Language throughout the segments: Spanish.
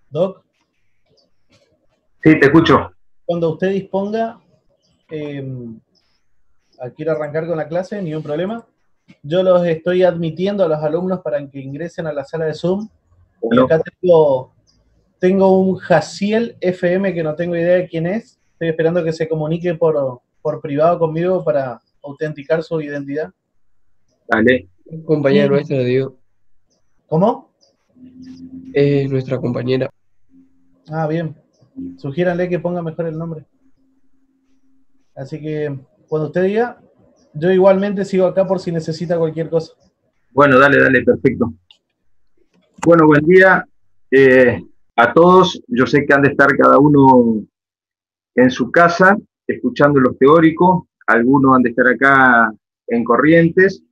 Doc, Sí, te escucho. cuando usted disponga, quiero arrancar con la clase, ni un problema. Yo los estoy admitiendo a los alumnos para que ingresen a la sala de Zoom. Y Bueno, acá tengo un Jaciel FM que no tengo idea de quién es. Estoy esperando que se comunique por privado conmigo para autenticar su identidad. dale. Compañera Y, nuestra, digo, ¿cómo? es nuestra compañera. Ah, bien. Sugiéranle que ponga mejor el nombre. Así que cuando usted diga, yo igualmente sigo acá por si necesita cualquier cosa. Bueno, dale, perfecto. Bueno, buen día a todos. Yo sé que han de estar cada uno en su casa, escuchando los teóricos. Algunos han de estar acá en Corrientes.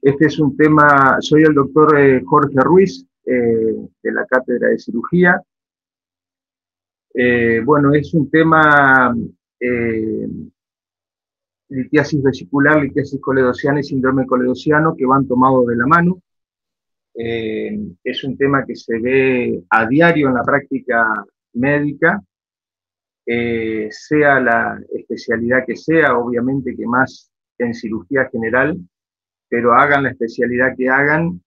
Este es un tema, soy el doctor Jorge Ruiz, de la Cátedra de Cirugía. Bueno, es un tema eh, litiasis vesicular, litiasis coledociana y síndrome coledociano que van tomados de la mano. Es un tema que se ve a diario en la práctica médica, sea la especialidad que sea, obviamente que más en cirugía general, pero hagan la especialidad que hagan,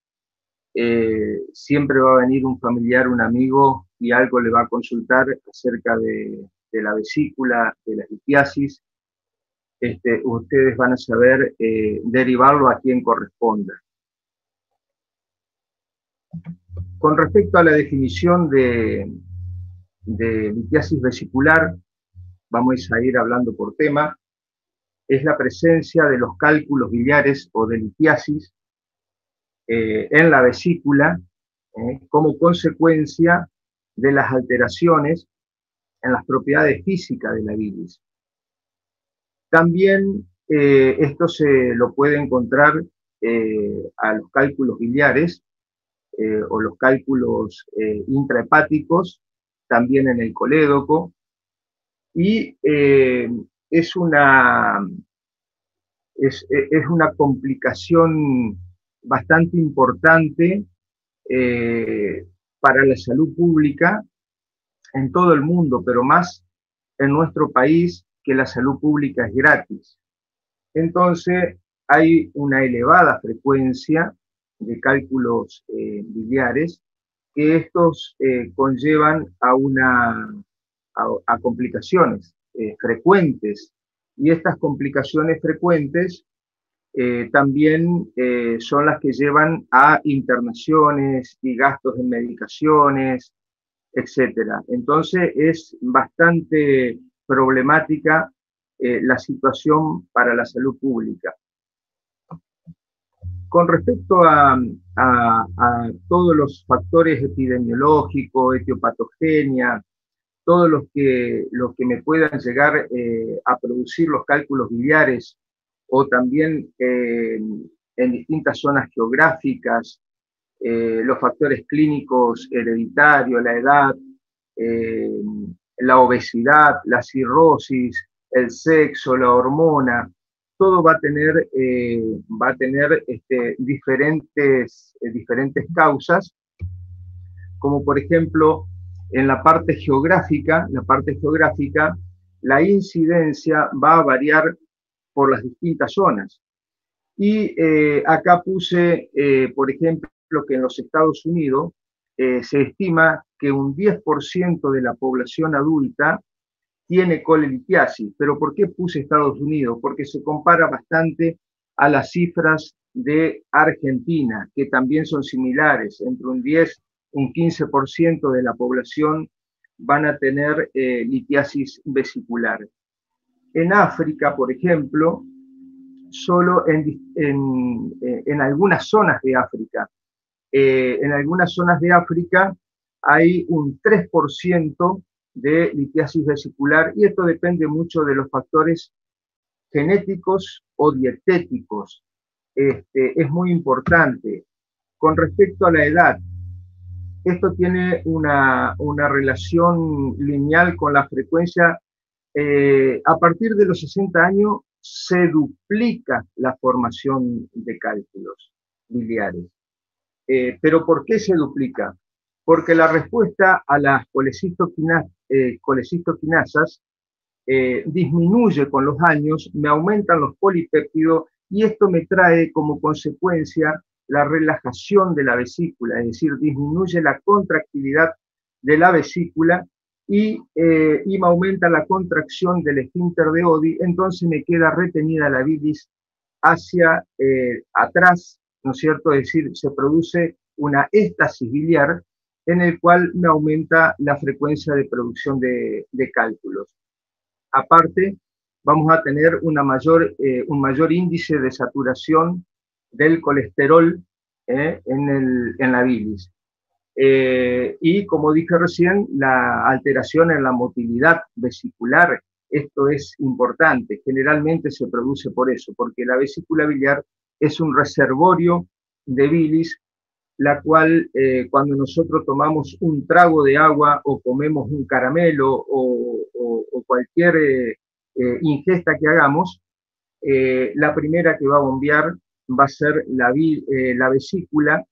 siempre va a venir un familiar, un amigo y algo le va a consultar acerca de la vesícula, de la litiasis. Ustedes van a saber derivarlo a quien corresponda. Con respecto a la definición de litiasis vesicular, vamos a ir hablando por tema, es la presencia de los cálculos biliares o de litiasis en la vesícula como consecuencia de las alteraciones en las propiedades físicas de la bilis. También esto se lo puede encontrar a los cálculos biliares o los cálculos intrahepáticos, también en el colédoco, y es una complicación bastante importante para la salud pública en todo el mundo, pero más en nuestro país, que la salud pública es gratis. Entonces, hay una elevada frecuencia de cálculos biliares que estos conllevan a complicaciones frecuentes. Y estas complicaciones frecuentes también son las que llevan a internaciones y gastos en medicaciones, etcétera. Entonces es bastante problemática la situación para la salud pública. Con respecto a todos los factores epidemiológicos, etiopatogenia, todos los que me puedan llegar a producir los cálculos biliares o también en distintas zonas geográficas, los factores clínicos hereditarios, la edad, la obesidad, la cirrosis, el sexo, la hormona, todo va a tener diferentes causas, como por ejemplo en la parte geográfica, la incidencia va a variar por las distintas zonas. Y acá puse, por ejemplo, que en los Estados Unidos se estima que un 10% de la población adulta tiene colelitiasis. ¿Pero por qué puse Estados Unidos? Porque se compara bastante a las cifras de Argentina, que también son similares. Entre un 10 y un 15% de la población van a tener litiasis vesicular. En África, por ejemplo, solo en algunas zonas de África. En algunas zonas de África hay un 3% de litiasis vesicular y esto depende mucho de los factores genéticos o dietéticos. Es muy importante. Con respecto a la edad, esto tiene una relación lineal con la frecuencia A partir de los 60 años se duplica la formación de cálculos biliares. ¿Pero por qué se duplica? Porque la respuesta a las colecistoquinasas disminuye con los años, me aumentan los polipéptidos y esto me trae como consecuencia la relajación de la vesícula, es decir, disminuye la contractilidad de la vesícula y me aumenta la contracción del esfínter de Oddi, entonces me queda retenida la bilis hacia atrás, ¿no es cierto? Es decir, se produce una éstasis biliar en el cual me aumenta la frecuencia de producción de cálculos. Aparte, vamos a tener un mayor índice de saturación del colesterol en la bilis. Y como dije recién, la alteración en la motilidad vesicular, esto es importante, generalmente se produce por eso, porque la vesícula biliar es un reservorio de bilis, la cual cuando nosotros tomamos un trago de agua o comemos un caramelo o cualquier ingesta que hagamos, la primera que va a bombear va a ser la vesícula,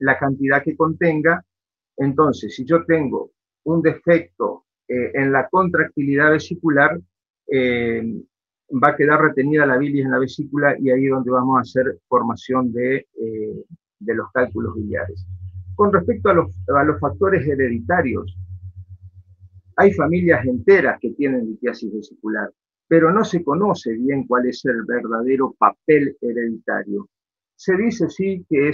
la cantidad que contenga. Entonces, si yo tengo un defecto en la contractilidad vesicular, va a quedar retenida la bilis en la vesícula y ahí es donde vamos a hacer formación de los cálculos biliares. Con respecto a los factores hereditarios, hay familias enteras que tienen litiasis vesicular, pero no se conoce bien cuál es el verdadero papel hereditario. Se dice sí que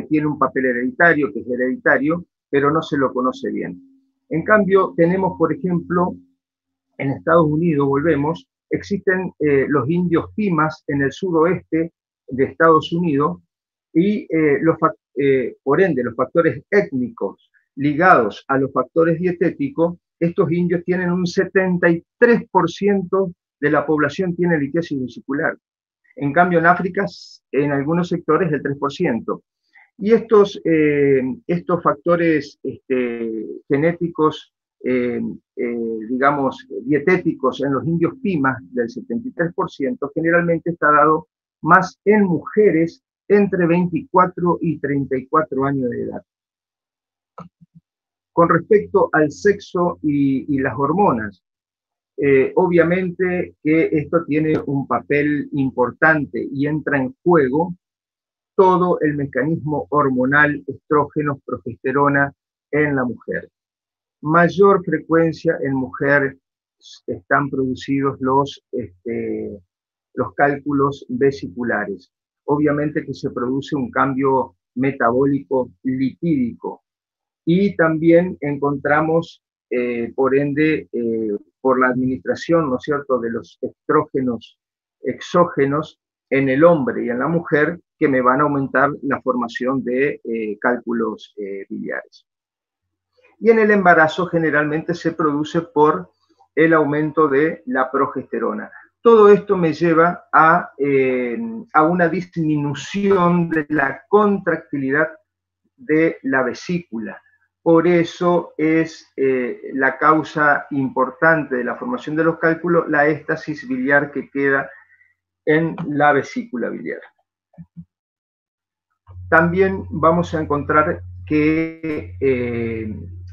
tiene un papel hereditario, que es hereditario, pero no se lo conoce bien. En cambio, tenemos, por ejemplo, en Estados Unidos, volvemos, existen los indios pimas en el sudoeste de Estados Unidos y por ende los factores étnicos ligados a los factores dietéticos, estos indios tienen un 73% de la población tiene litiasis vesicular. En cambio, en África, en algunos sectores, el 3%. Y estos factores genéticos, digamos, dietéticos en los indios pimas del 73%, generalmente está dado más en mujeres entre 24 y 34 años de edad. Con respecto al sexo y las hormonas, obviamente que esto tiene un papel importante y entra en juego todo el mecanismo hormonal, estrógenos, progesterona en la mujer. Mayor frecuencia en mujer están producidos los cálculos vesiculares. Obviamente que se produce un cambio metabólico lipídico y también encontramos, por ende, por la administración, ¿no es cierto?, de los estrógenos exógenos en el hombre y en la mujer, que me van a aumentar la formación de cálculos biliares. Y en el embarazo generalmente se produce por el aumento de la progesterona. Todo esto me lleva a una disminución de la contractilidad de la vesícula. Por eso es la causa importante de la formación de los cálculos, la éstasis biliar que queda en la vesícula biliar. También vamos a encontrar que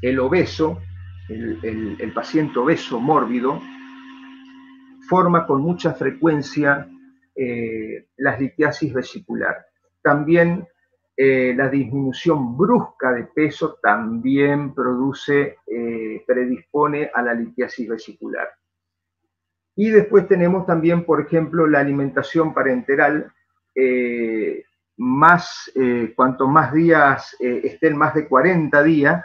el obeso, el paciente obeso mórbido, forma con mucha frecuencia la litiasis vesicular. También la disminución brusca de peso también predispone a la litiasis vesicular. Y después tenemos también, por ejemplo, la alimentación parenteral. Cuanto más días estén, más de 40 días,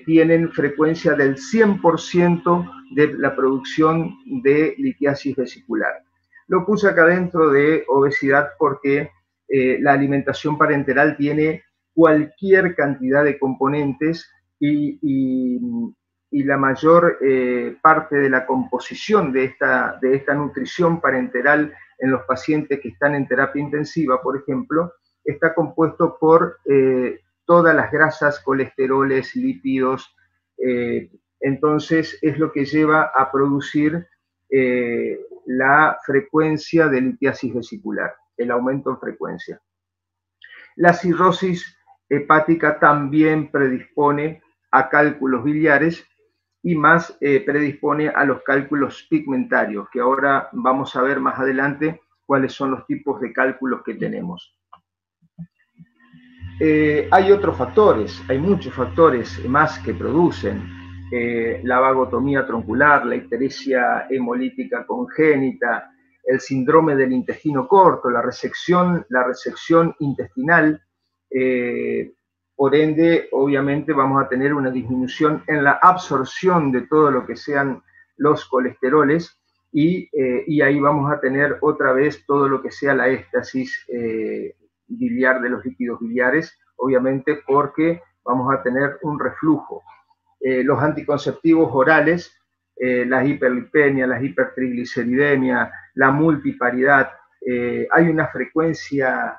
tienen frecuencia del 100% de la producción de litiasis vesicular. Lo puse acá dentro de obesidad porque la alimentación parenteral tiene cualquier cantidad de componentes y la mayor parte de la composición de esta nutrición parenteral en los pacientes que están en terapia intensiva, por ejemplo, está compuesto por todas las grasas, colesteroles, lípidos, entonces es lo que lleva a producir la frecuencia de litiasis vesicular, el aumento en frecuencia. La cirrosis hepática también predispone a cálculos biliares y más predispone a los cálculos pigmentarios, que ahora vamos a ver más adelante cuáles son los tipos de cálculos que tenemos. Hay otros factores, hay muchos factores más que producen la vagotomía troncular, la icteresia hemolítica congénita, el síndrome del intestino corto, la resección intestinal. Por ende, obviamente vamos a tener una disminución en la absorción de todo lo que sean los colesteroles y ahí vamos a tener otra vez todo lo que sea la éstasis biliar de los líquidos biliares, obviamente porque vamos a tener un reflujo. Los anticonceptivos orales, las hiperlipemias, las hipertrigliceridemias, la multiparidad, hay una frecuencia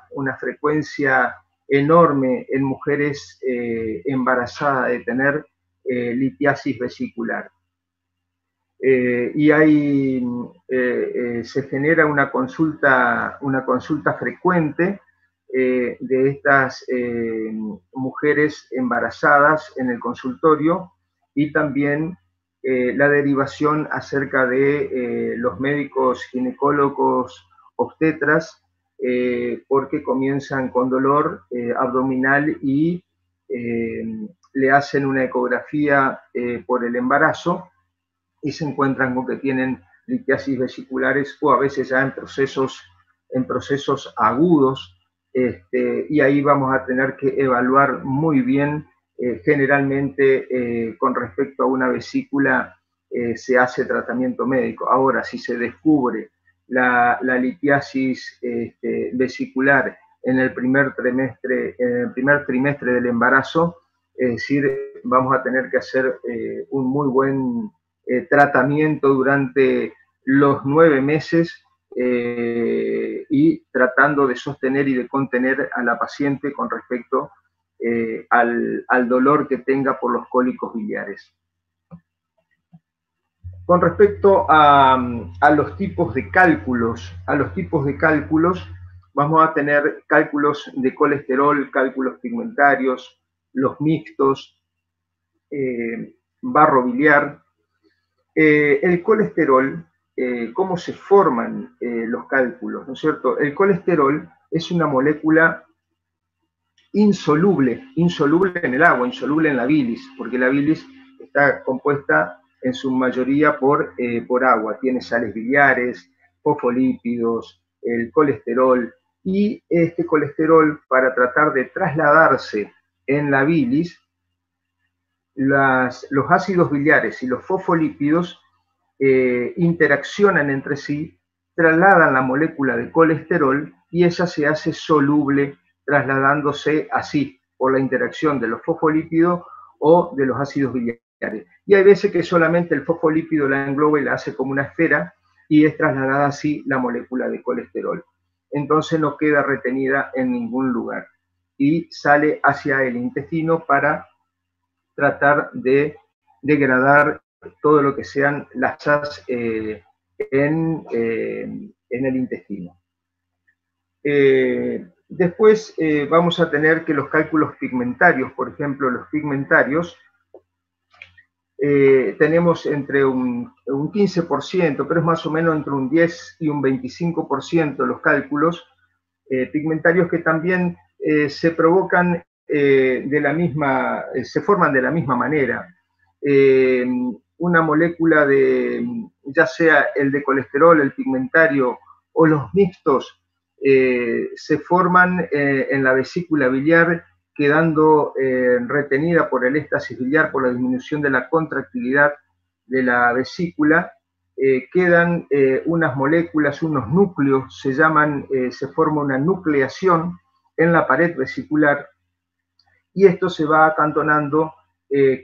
enorme en mujeres embarazadas de tener litiasis vesicular. Y ahí se genera una consulta frecuente de estas mujeres embarazadas en el consultorio y también la derivación acerca de los médicos ginecólogos obstetras porque comienzan con dolor abdominal y le hacen una ecografía por el embarazo y se encuentran con que tienen litiasis vesiculares o a veces ya en procesos agudos, y ahí vamos a tener que evaluar muy bien, generalmente con respecto a una vesícula se hace tratamiento médico. Ahora, si se descubre la litiasis vesicular en el primer trimestre del embarazo, es decir, vamos a tener que hacer un muy buen tratamiento durante los 9 meses y tratando de sostener y de contener a la paciente con respecto al dolor que tenga por los cólicos biliares. Con respecto a los tipos de cálculos, vamos a tener cálculos de colesterol, cálculos pigmentarios, los mixtos, barro biliar. El colesterol, ¿cómo se forman los cálculos? ¿No es cierto? El colesterol es una molécula insoluble en el agua, insoluble en la bilis, porque la bilis está compuesta en su mayoría por agua, tiene sales biliares, fosfolípidos, el colesterol, y este colesterol, para tratar de trasladarse en la bilis, los ácidos biliares y los fosfolípidos interaccionan entre sí, trasladan la molécula de colesterol y ella se hace soluble trasladándose así por la interacción de los fosfolípidos o de los ácidos biliares. Y hay veces que solamente el fosfolípido la engloba y la hace como una esfera y es trasladada así la molécula de colesterol. Entonces no queda retenida en ningún lugar y sale hacia el intestino para tratar de degradar todo lo que sean las chas en el intestino. Después vamos a tener que los cálculos pigmentarios, por ejemplo, los pigmentarios, tenemos entre un 15%, pero es más o menos entre un 10 y un 25% los cálculos pigmentarios que también se provocan se forman de la misma manera. Una molécula ya sea el de colesterol, el pigmentario o los mixtos, se forman en la vesícula biliar, quedando retenida por el éstasis biliar, por la disminución de la contractilidad de la vesícula. Quedan unas moléculas, unos núcleos, se forma una nucleación en la pared vesicular y esto se va acantonando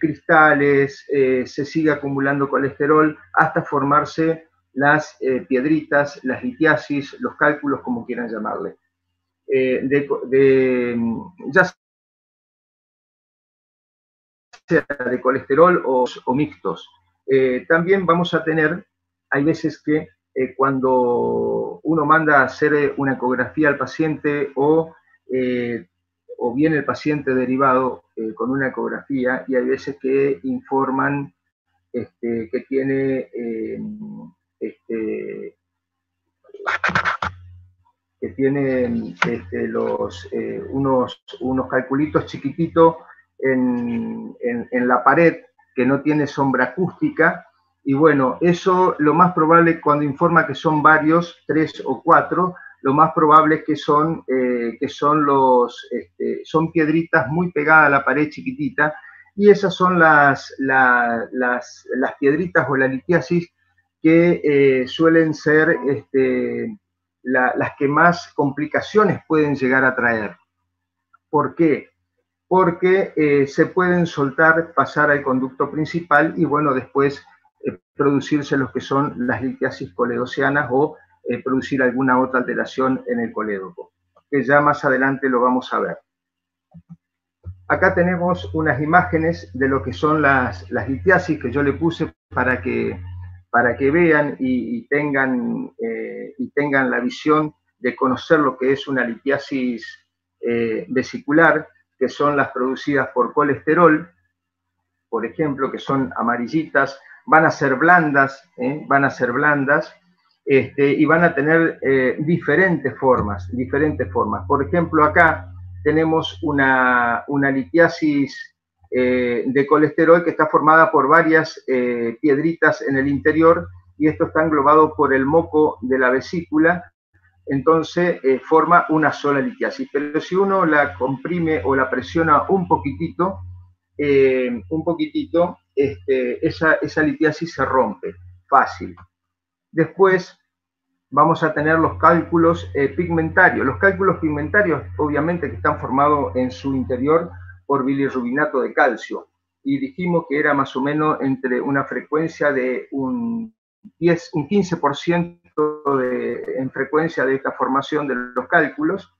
cristales, se sigue acumulando colesterol hasta formarse las piedritas, las litiasis, los cálculos, como quieran llamarle. Ya sea de colesterol o mixtos. También vamos a tener, hay veces que cuando uno manda a hacer una ecografía al paciente o viene el paciente derivado con una ecografía, y hay veces que informan que tiene unos calculitos chiquititos en la pared, que no tiene sombra acústica, y bueno, eso lo más probable, cuando informa que son varios, 3 o 4, lo más probable es que son piedritas muy pegadas a la pared chiquitita, y esas son las piedritas o la litiasis que suelen ser las que más complicaciones pueden llegar a traer. ¿Por qué? Porque se pueden soltar, pasar al conducto principal y bueno, después producirse los que son las litiasis coledocianas o producir alguna otra alteración en el colédoco, que ya más adelante lo vamos a ver. Acá tenemos unas imágenes de lo que son las litiasis que yo le puse para que vean y tengan la visión de conocer lo que es una litiasis vesicular, que son las producidas por colesterol, por ejemplo, que son amarillitas, van a ser blandas, y van a tener diferentes formas. Por ejemplo, acá tenemos una litiasis de colesterol que está formada por varias piedritas en el interior, y esto está englobado por el moco de la vesícula, entonces forma una sola litiasis. Pero si uno la comprime o la presiona un poquitito, esa litiasis se rompe fácil. Después vamos a tener los cálculos pigmentarios. Los cálculos pigmentarios, obviamente, que están formados en su interior por bilirrubinato de calcio. Y dijimos que era más o menos entre una frecuencia de un 15% en frecuencia de esta formación de los cálculos.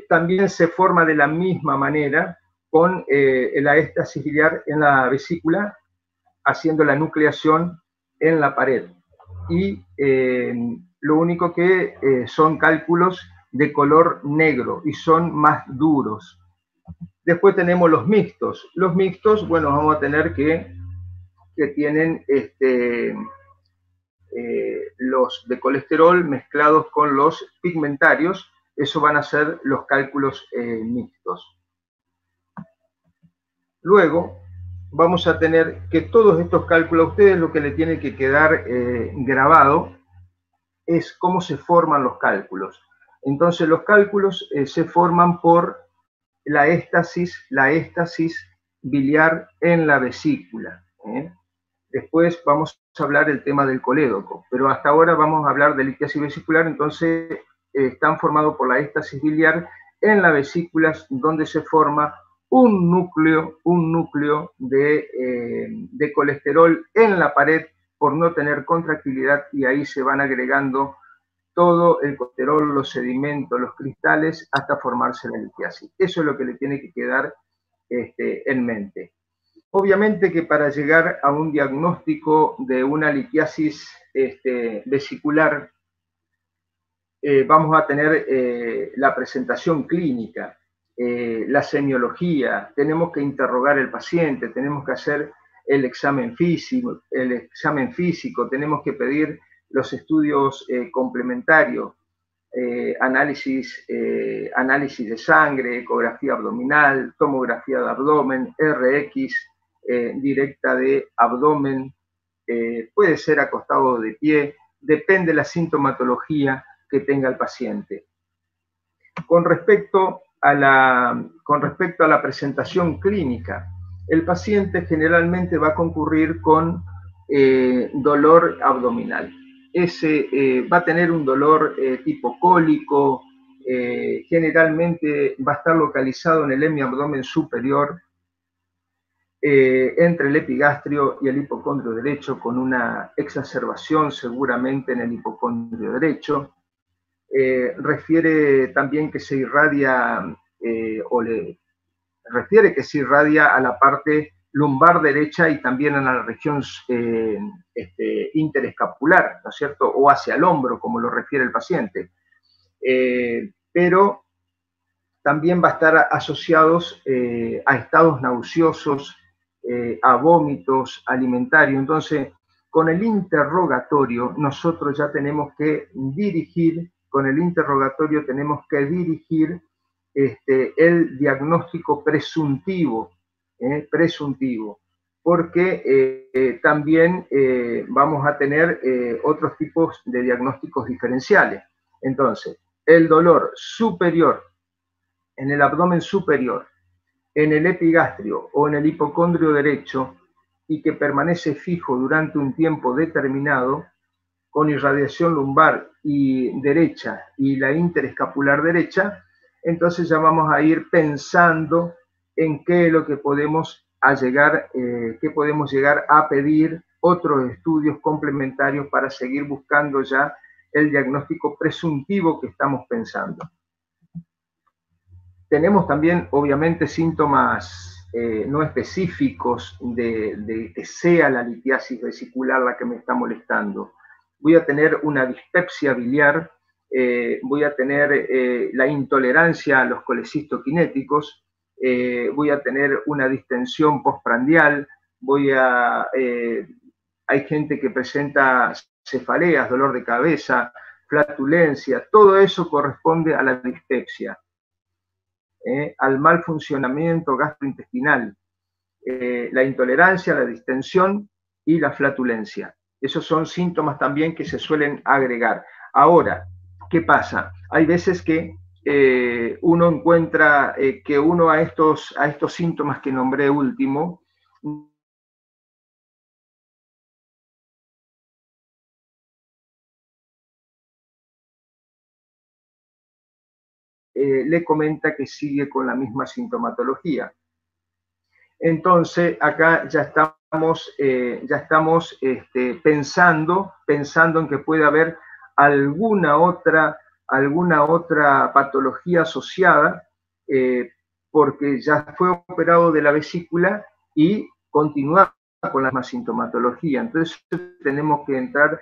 También se forma de la misma manera con la éstasis biliar en la vesícula, haciendo la nucleación en la pared. Y lo único que son cálculos de color negro y son más duros. Después tenemos los mixtos. Los mixtos, bueno, vamos a tener que tienen los de colesterol mezclados con los pigmentarios. Eso van a ser los cálculos mixtos. Luego vamos a tener que todos estos cálculos, a ustedes lo que le tiene que quedar grabado es cómo se forman los cálculos. Entonces los cálculos se forman por la éstasis biliar en la vesícula. Después vamos a hablar del tema del colédoco, pero hasta ahora vamos a hablar de litiasis vesicular. Entonces están formados por la éstasis biliar en las vesículas, donde se forma un núcleo de colesterol en la pared por no tener contractilidad, y ahí se van agregando todo el colesterol, los sedimentos, los cristales, hasta formarse la litiasis. Eso es lo que le tiene que quedar en mente. Obviamente que para llegar a un diagnóstico de una litiasis vesicular, vamos a tener la presentación clínica, la semiología, tenemos que interrogar al paciente, tenemos que hacer el examen físico, tenemos que pedir los estudios complementarios, análisis de sangre, ecografía abdominal, tomografía de abdomen, RX directa de abdomen, puede ser acostado de pie, depende de la sintomatología que tenga el paciente. Con respecto a la presentación clínica, el paciente generalmente va a concurrir con dolor abdominal. Va a tener un dolor tipo cólico, generalmente va a estar localizado en el hemiabdomen superior, entre el epigastrio y el hipocondrio derecho, con una exacerbación seguramente en el hipocondrio derecho. Refiere también que se irradia, refiere que se irradia a la parte lumbar derecha y también en la región interescapular, ¿no es cierto? O hacia el hombro, como lo refiere el paciente. Pero también va a estar asociados a estados nauseosos, a vómitos alimentarios. Entonces, con el interrogatorio, nosotros ya tenemos que dirigir, el diagnóstico presuntivo, porque también vamos a tener otros tipos de diagnósticos diferenciales. Entonces, el dolor superior, en el abdomen superior, en el epigastrio o en el hipocondrio derecho, y que permanece fijo durante un tiempo determinado, con irradiación lumbar y derecha y la interescapular derecha, entonces ya vamos a ir pensando en qué es lo que podemos llegar a pedir otros estudios complementarios para seguir buscando ya el diagnóstico presuntivo que estamos pensando. Tenemos también, obviamente, síntomas no específicos de que sea la litiasis vesicular la que me está molestando. Voy a tener una dispepsia biliar, voy a tener la intolerancia a los colecistoquinéticos, voy a tener una distensión postprandial, hay gente que presenta cefaleas, dolor de cabeza, flatulencia, todo eso corresponde a la dispepsia. Al mal funcionamiento gastrointestinal, la intolerancia, la distensión y la flatulencia. Esos son síntomas también que se suelen agregar. Ahora, ¿qué pasa? Hay veces que uno encuentra que uno a estos síntomas que nombré último, le comenta que sigue con la misma sintomatología. Entonces, acá ya estamos pensando en que puede haber alguna otra patología asociada, porque ya fue operado de la vesícula y continúa con la misma sintomatología. Entonces, tenemos que entrar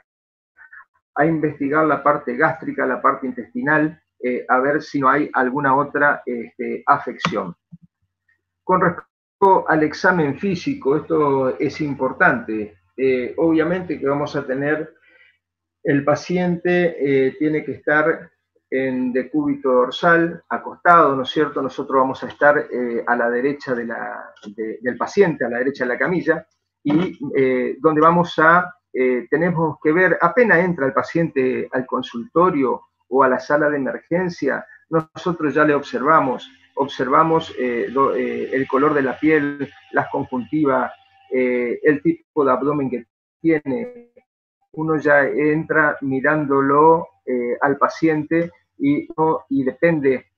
a investigar la parte gástrica, la parte intestinal, a ver si no hay alguna otra afección. Con respecto al examen físico, esto es importante. Obviamente que vamos a tener, el paciente tiene que estar en decúbito dorsal, acostado, ¿no es cierto? Nosotros vamos a estar a la derecha del paciente, a la derecha de la camilla, y donde tenemos que ver, apenas entra el paciente al consultorio o a la sala de emergencia, nosotros ya le observamos el color de la piel, las conjuntivas, el tipo de abdomen que tiene. Uno ya entra mirándolo al paciente y depende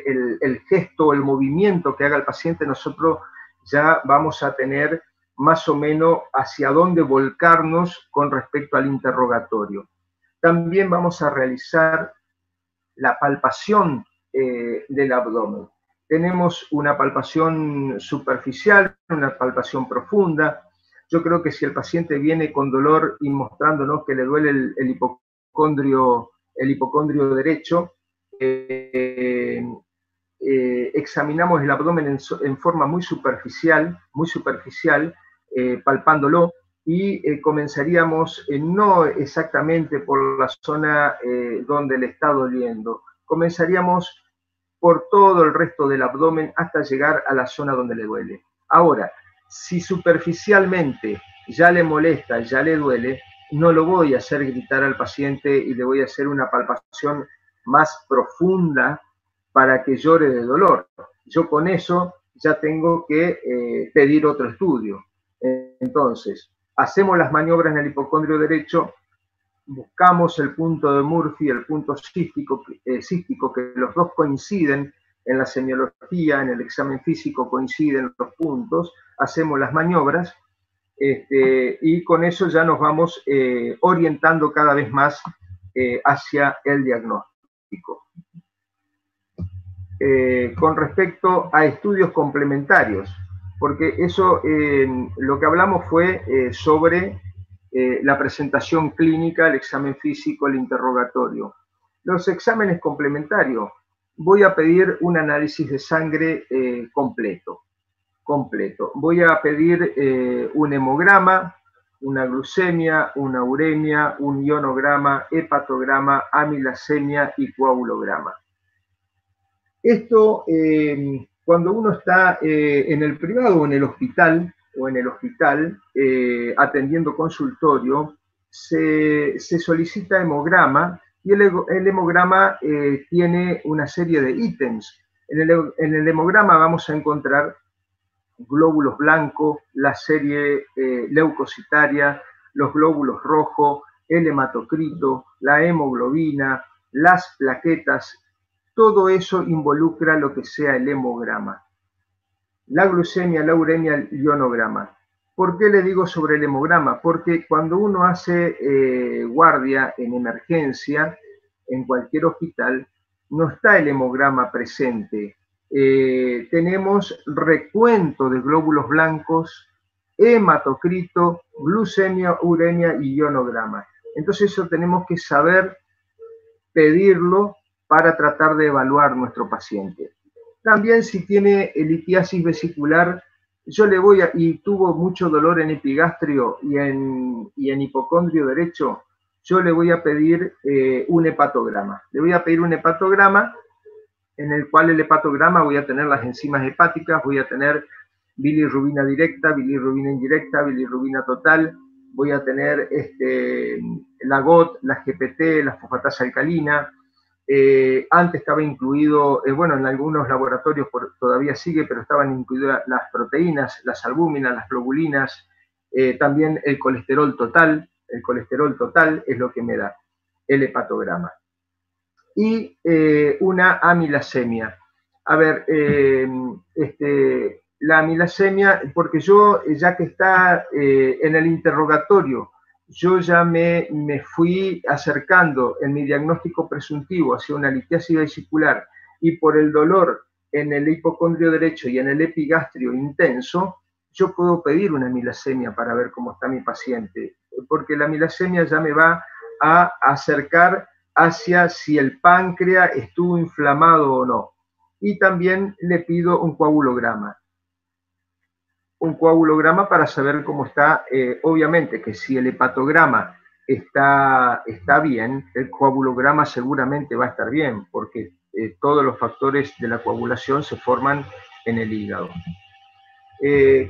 el gesto, el movimiento que haga el paciente, nosotros ya vamos a tener más o menos hacia dónde volcarnos con respecto al interrogatorio. También vamos a realizar la palpación del abdomen. Tenemos una palpación superficial, una palpación profunda. Yo creo que si el paciente viene con dolor y mostrándonos que le duele el hipocondrio derecho, examinamos el abdomen en forma muy superficial, palpándolo, y comenzaríamos no exactamente por la zona donde le está doliendo, comenzaríamos por todo el resto del abdomen hasta llegar a la zona donde le duele. Ahora, si superficialmente ya le molesta, ya le duele, no lo voy a hacer gritar al paciente y le voy a hacer una palpación más profunda para que llore de dolor. Yo con eso ya tengo que pedir otro estudio. Entonces, hacemos las maniobras en el hipocondrio derecho, buscamos el punto de Murphy, el punto cístico, que los dos coinciden en la semiología, en el examen físico coinciden los puntos, hacemos las maniobras, y con eso ya nos vamos orientando cada vez más hacia el diagnóstico. con respecto a estudios complementarios, porque eso, lo que hablamos fue sobre la presentación clínica, el examen físico, el interrogatorio. Los exámenes complementarios, voy a pedir un análisis de sangre completo. Voy a pedir un hemograma, una glucemia, una uremia, un ionograma, hepatograma, amilasemia y coagulograma. Esto, cuando uno está en el privado o en el hospital, atendiendo consultorio, se solicita hemograma y el hemograma tiene una serie de ítems. En el hemograma vamos a encontrar glóbulos blancos, la serie leucocitaria, los glóbulos rojos, el hematocrito, la hemoglobina, las plaquetas. Todo eso involucra lo que sea el hemograma. La glucemia, la uremia, el ionograma. ¿Por qué le digo sobre el hemograma? Porque cuando uno hace guardia en emergencia, en cualquier hospital, no está el hemograma presente. Tenemos recuento de glóbulos blancos, hematocrito, glucemia, uremia y ionograma. Entonces eso tenemos que saber pedirlo para tratar de evaluar nuestro paciente. También si tiene litiasis vesicular, yo le voy a, y tuvo mucho dolor en epigastrio y en hipocondrio derecho, yo le voy a pedir un hepatograma. Le voy a pedir un hepatograma en el cual el hepatograma voy a tener las enzimas hepáticas, voy a tener bilirrubina directa, bilirrubina indirecta, bilirrubina total, voy a tener la GOT, la GPT, la fosfatasa alcalina. Antes estaba incluido, bueno, en algunos laboratorios todavía sigue, pero estaban incluidas las proteínas, las albúminas, las globulinas, también el colesterol total. El colesterol total es lo que me da el hepatograma. Y una amilasemia. A ver, la amilasemia, porque yo, ya que está en el interrogatorio, yo ya me fui acercando en mi diagnóstico presuntivo hacia una litiasis vesicular y por el dolor en el hipocondrio derecho y en el epigastrio intenso, yo puedo pedir una amilasemia para ver cómo está mi paciente, porque la amilasemia ya me va a acercar hacia si el páncreas estuvo inflamado o no. Y también le pido un coagulograma. Un coagulograma para saber cómo está, obviamente que si el hepatograma está bien, el coagulograma seguramente va a estar bien, porque todos los factores de la coagulación se forman en el hígado.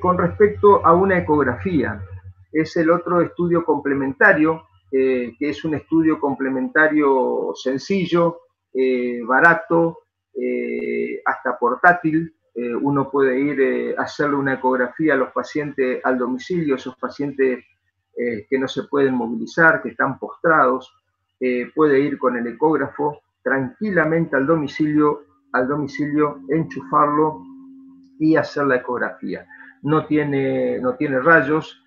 Con respecto a una ecografía, es el otro estudio complementario, que es un estudio complementario sencillo, barato, hasta portátil. Uno puede ir a hacerle una ecografía a los pacientes al domicilio, esos pacientes que no se pueden movilizar, que están postrados, puede ir con el ecógrafo tranquilamente al domicilio, enchufarlo y hacer la ecografía. No tiene rayos,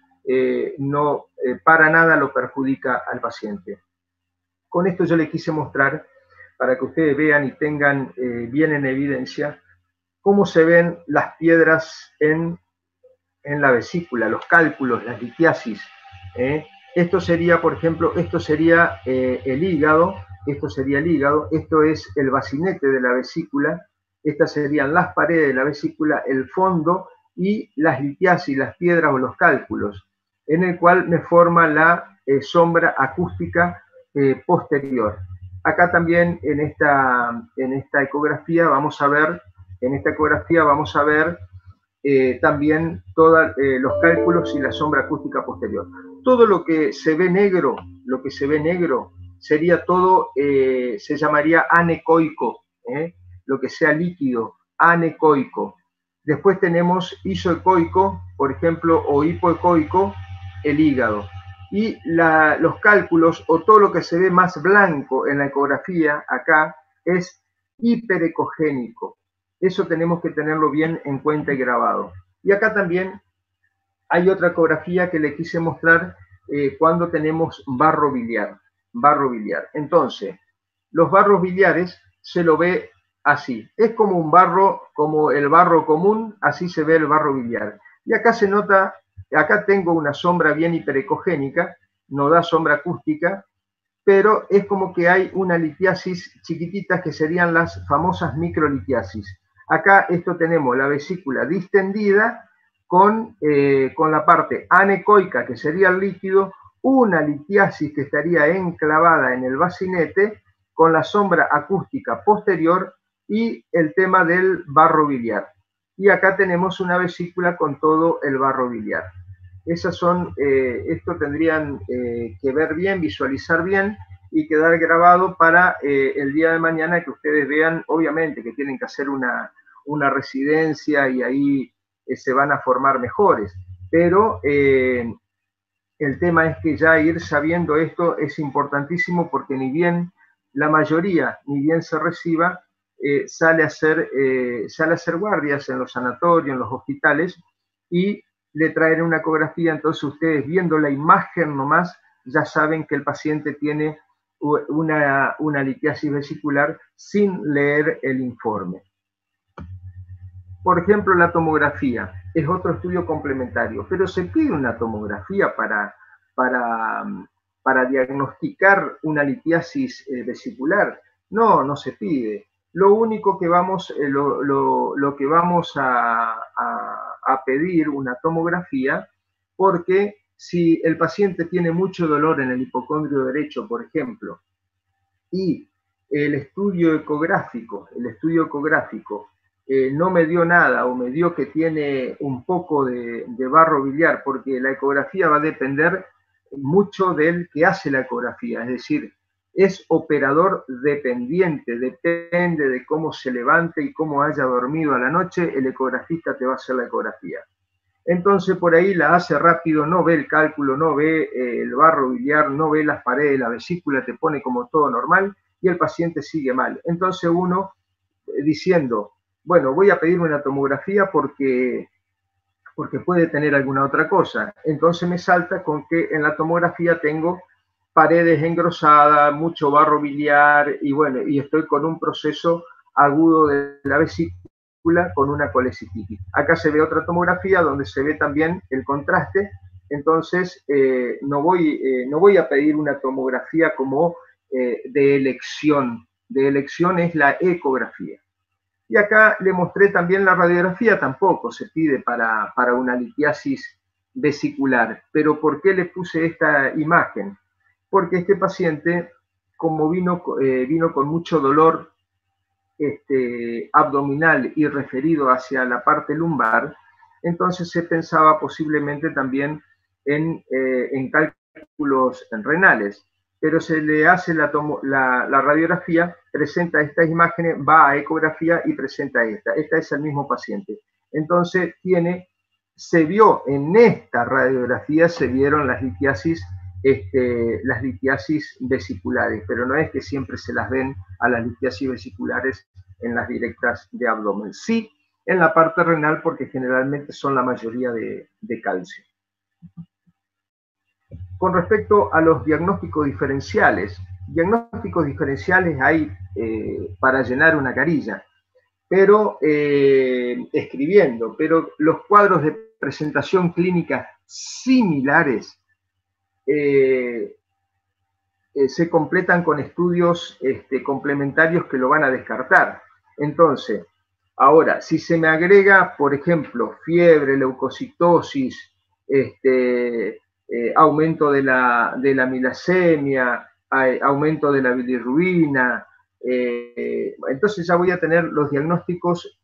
para nada lo perjudica al paciente. Con esto yo le quise mostrar, para que ustedes vean y tengan bien en evidencia, cómo se ven las piedras en la vesícula, los cálculos, las litiasis. Esto sería, por ejemplo, esto sería el hígado, esto es el bacinete de la vesícula, estas serían las paredes de la vesícula, el fondo y las litiasis, las piedras o los cálculos, en el cual me forma la sombra acústica posterior. Acá también en esta ecografía vamos a ver, también todos los cálculos y la sombra acústica posterior. Todo lo que se ve negro, sería todo, se llamaría anecoico, lo que sea líquido, anecoico. Después tenemos isoecoico, por ejemplo, o hipoecoico, el hígado. Y los cálculos, o todo lo que se ve más blanco en la ecografía, acá, es hiperecogénico. Eso tenemos que tenerlo bien en cuenta y grabado. Y acá también hay otra ecografía que le quise mostrar cuando tenemos barro biliar. Entonces, los barros biliares se lo ve así. Es como un barro, como el barro común, así se ve el barro biliar. Y acá se nota, acá tengo una sombra bien hiperecogénica, no da sombra acústica, pero es como que hay una litiasis chiquitita que serían las famosas microlitiasis. Acá esto tenemos la vesícula distendida con la parte anecoica, que sería el líquido, una litiasis que estaría enclavada en el bacinete con la sombra acústica posterior y el tema del barro biliar. Y acá tenemos una vesícula con todo el barro biliar. Esas son, esto tendrían que ver bien, visualizar bien y quedar grabado para el día de mañana que ustedes vean, obviamente que tienen que hacer una residencia y ahí se van a formar mejores, pero el tema es que ya ir sabiendo esto es importantísimo porque ni bien la mayoría, ni bien se reciba, sale a hacer guardias en los sanatorios, en los hospitales, y le traen una ecografía, entonces ustedes viendo la imagen nomás ya saben que el paciente tiene una litiasis vesicular sin leer el informe. Por ejemplo, la tomografía es otro estudio complementario, pero se pide una tomografía para diagnosticar una litiasis vesicular. No, no se pide. Lo único que vamos, lo que vamos a pedir una tomografía, porque si el paciente tiene mucho dolor en el hipocondrio derecho, por ejemplo, y el estudio ecográfico no me dio nada o me dio que tiene un poco de barro biliar, porque la ecografía va a depender mucho del que hace la ecografía, es decir, es operador dependiente, depende de cómo se levante y cómo haya dormido a la noche, el ecografista te va a hacer la ecografía. Entonces por ahí la hace rápido, no ve el cálculo, no ve el barro biliar, no ve las paredes, la vesícula, te pone como todo normal y el paciente sigue mal. Entonces uno diciendo, bueno, voy a pedir una tomografía porque puede tener alguna otra cosa. Entonces me salta con que en la tomografía tengo paredes engrosadas, mucho barro biliar y bueno, y estoy con un proceso agudo de la vesícula con una colecistitis. Acá se ve otra tomografía donde se ve también el contraste, entonces no voy a pedir una tomografía como de elección es la ecografía. Y acá le mostré también la radiografía, tampoco se pide para una litiasis vesicular. Pero ¿por qué le puse esta imagen? Porque este paciente, como vino con mucho dolor abdominal y referido hacia la parte lumbar, entonces se pensaba posiblemente también en cálculos renales. Pero se le hace la radiografía, presenta estas imágenes, va a ecografía y presenta esta. Esta es el mismo paciente. Entonces se vio en esta radiografía, se vieron las litiasis vesiculares, pero no es que siempre se las ven a las litiasis vesiculares en las directas de abdomen. Sí, en la parte renal, porque generalmente son la mayoría de calcio. Con respecto a los diagnósticos diferenciales hay para llenar una carilla, pero escribiendo, pero los cuadros de presentación clínica similares se completan con estudios complementarios que lo van a descartar. Entonces, ahora, si se me agrega, por ejemplo, fiebre, leucocitosis, aumento de la milasemia, aumento de la bilirrubina, entonces ya voy a tener los diagnósticos,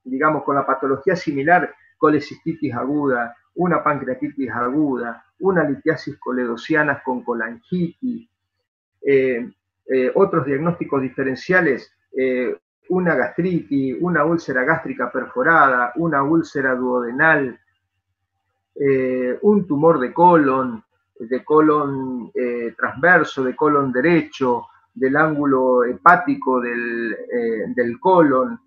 digamos, con la patología similar, colecistitis aguda, una pancreatitis aguda, una litiasis coledociana con colangitis, otros diagnósticos diferenciales, una gastritis, una úlcera gástrica perforada, una úlcera duodenal, un tumor de colon transverso, de colon derecho, del ángulo hepático del colon.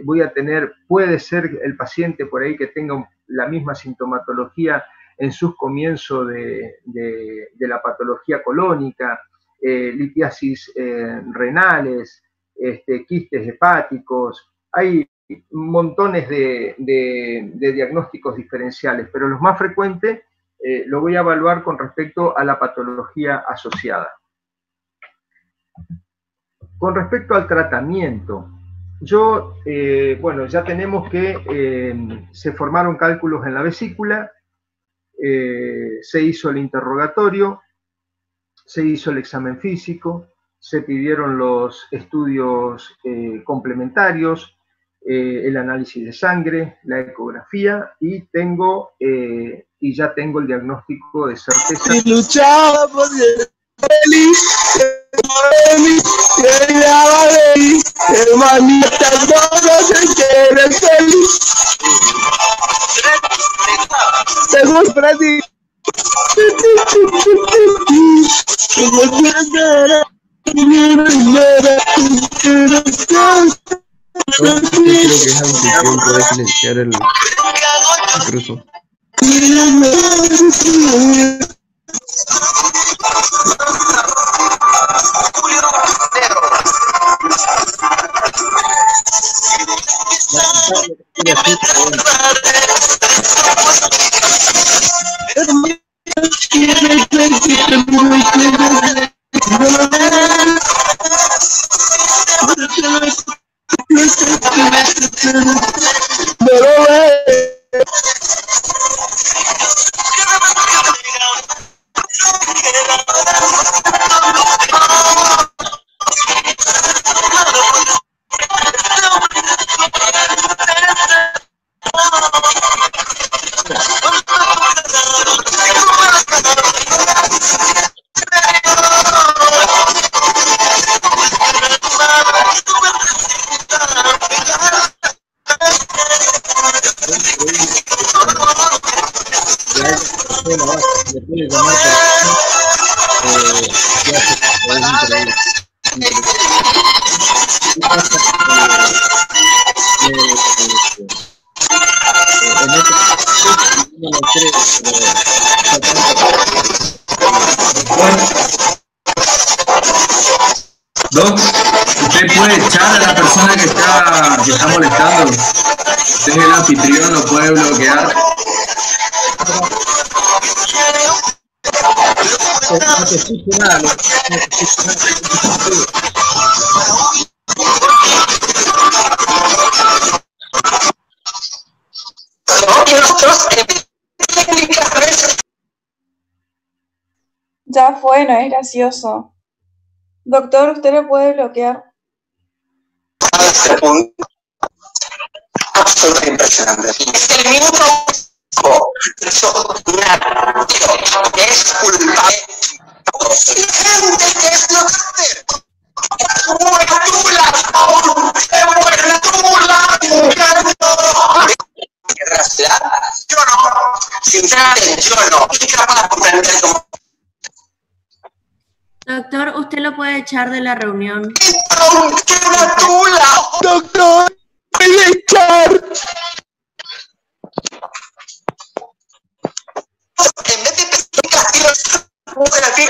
Voy a tener, puede ser el paciente por ahí que tenga la misma sintomatología en sus comienzos de la patología colónica, litiasis renales, quistes hepáticos, hay montones de diagnósticos diferenciales, pero los más frecuentes lo voy a evaluar con respecto a la patología asociada. Con respecto al tratamiento, bueno, ya tenemos que se formaron cálculos en la vesícula, se hizo el interrogatorio, se hizo el examen físico, se pidieron los estudios complementarios, el análisis de sangre, la ecografía, y ya tengo el diagnóstico de certeza. Y luchaba por ser feliz, hermanita, no se quiere feliz. Según Freddy. Creo que es anfitrión, puede silenciar el cruzo. Doc, usted puede echar a la persona que está molestando. Usted es el anfitrión, lo puede bloquear. No te escucho nada, no te escucho nada. Ya fue, no es gracioso. Doctor, ¿usted le puede bloquear? Absolutamente impresionante. Es el minuto que es culpable. Gente que es locater. Yo no, sinceramente, yo no. Soy capaz de comprender cómo. Doctor, usted lo puede echar de la reunión. ¡Qué una tula! Doctor, puede echar. En vez de explicaciones, puede decir.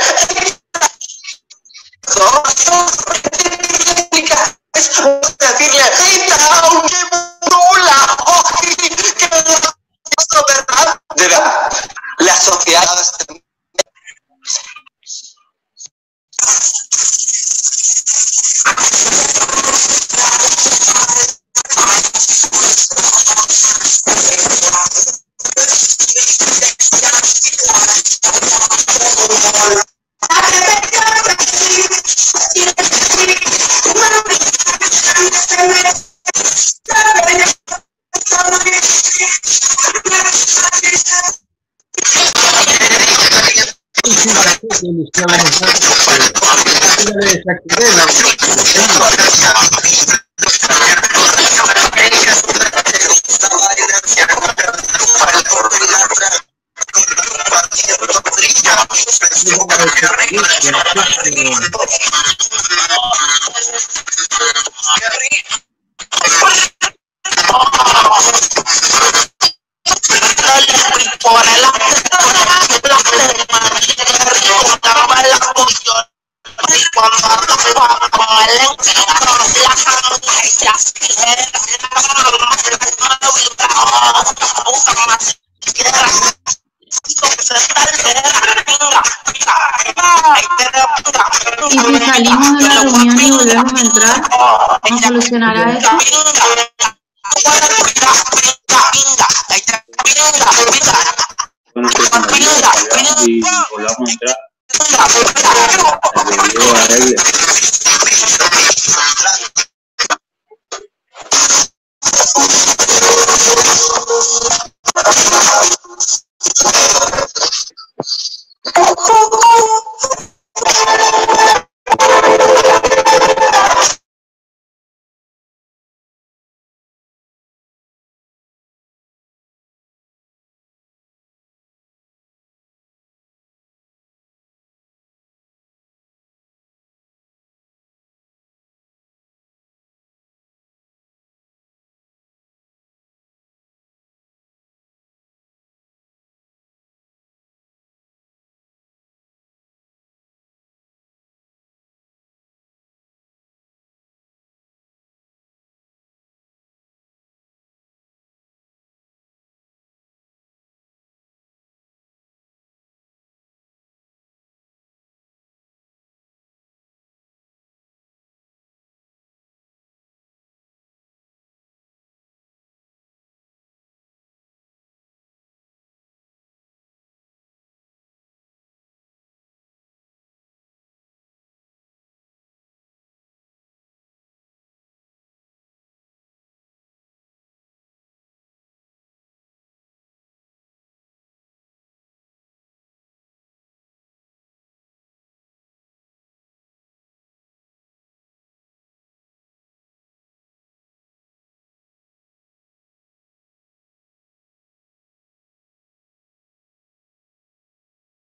Decirle, ¡qué tula! ¿Verdad? De verdad, la sociedad. Y si salimos de la reunión y volvemos a entrar, ¿no solucionará eso? Bueno, y volvamos a entrar. El video arregle.